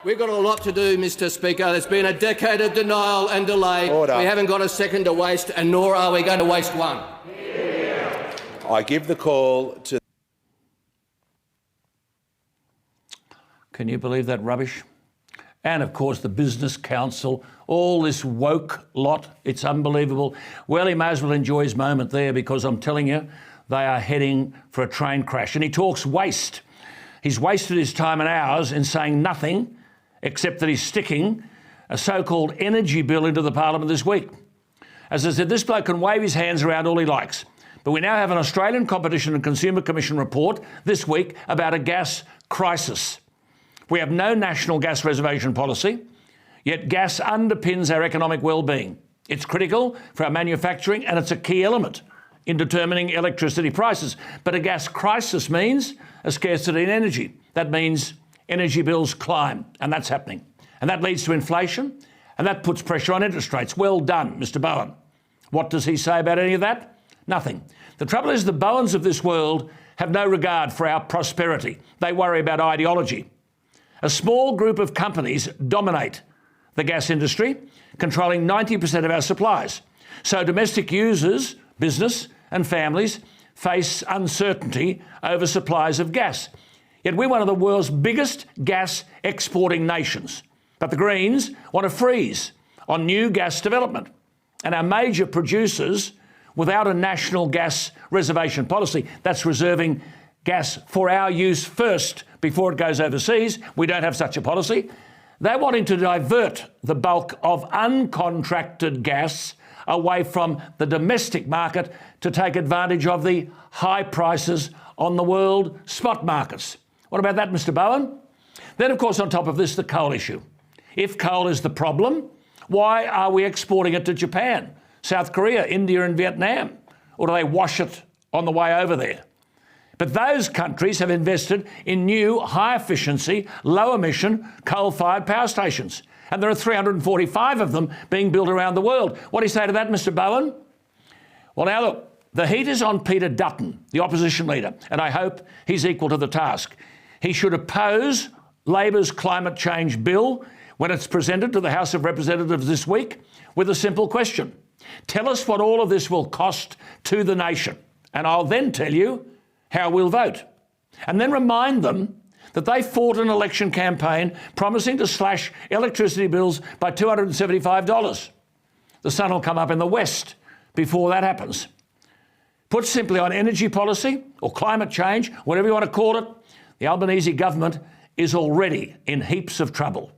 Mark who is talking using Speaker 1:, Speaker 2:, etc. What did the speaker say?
Speaker 1: We've got a lot to do, Mr Speaker. There's been a decade of denial and delay.
Speaker 2: Order.
Speaker 1: We haven't got a second to waste, and nor are we going to waste one.
Speaker 2: I give the call to...
Speaker 3: Can you believe that rubbish? And, of course, the Business Council, all this woke lot, it's unbelievable. Well, he may as well enjoy his moment there, because I'm telling you, they are heading for a train crash. And he talks waste. He's wasted his time and hours in saying nothing, except that he's sticking a so-called energy bill into the parliament this week. As I said, this bloke can wave his hands around all he likes. But we now have an Australian Competition and Consumer Commission report this week about a gas crisis. We have no national gas reservation policy, yet gas underpins our economic well-being. It's critical for our manufacturing, and it's a key element in determining electricity prices. But a gas crisis means a scarcity in energy. That means energy bills climb, and that's happening. And that leads to inflation, and that puts pressure on interest rates. Well done, Mr Bowen. What does he say about any of that? Nothing. The trouble is the Bowens of this world have no regard for our prosperity. They worry about ideology. A small group of companies dominate the gas industry, controlling 90% of our supplies. So domestic users, business and families face uncertainty over supplies of gas. Yet we're one of the world's biggest gas exporting nations. But the Greens want to freeze on new gas development. And our major producers, without a national gas reservation policy, that's reserving gas for our use first before it goes overseas. We don't have such a policy. They're wanting to divert the bulk of uncontracted gas away from the domestic market to take advantage of the high prices on the world spot markets. What about that, Mr Bowen? Then, of course, on top of this, the coal issue. If coal is the problem, why are we exporting it to Japan, South Korea, India and Vietnam? Or do they wash it on the way over there? But those countries have invested in new, high-efficiency, low-emission, coal-fired power stations. And there are 345 of them being built around the world. What do you say to that, Mr Bowen? Well, now, look, the heat is on Peter Dutton, the opposition leader, and I hope he's equal to the task. He should oppose Labor's climate change bill when it's presented to the House of Representatives this week with a simple question. Tell us what all of this will cost to the nation, and I'll then tell you how we'll vote. And then remind them that they fought an election campaign promising to slash electricity bills by $275. The sun will come up in the west before that happens. Put simply, on energy policy or climate change, whatever you want to call it, the Albanese government is already in heaps of trouble.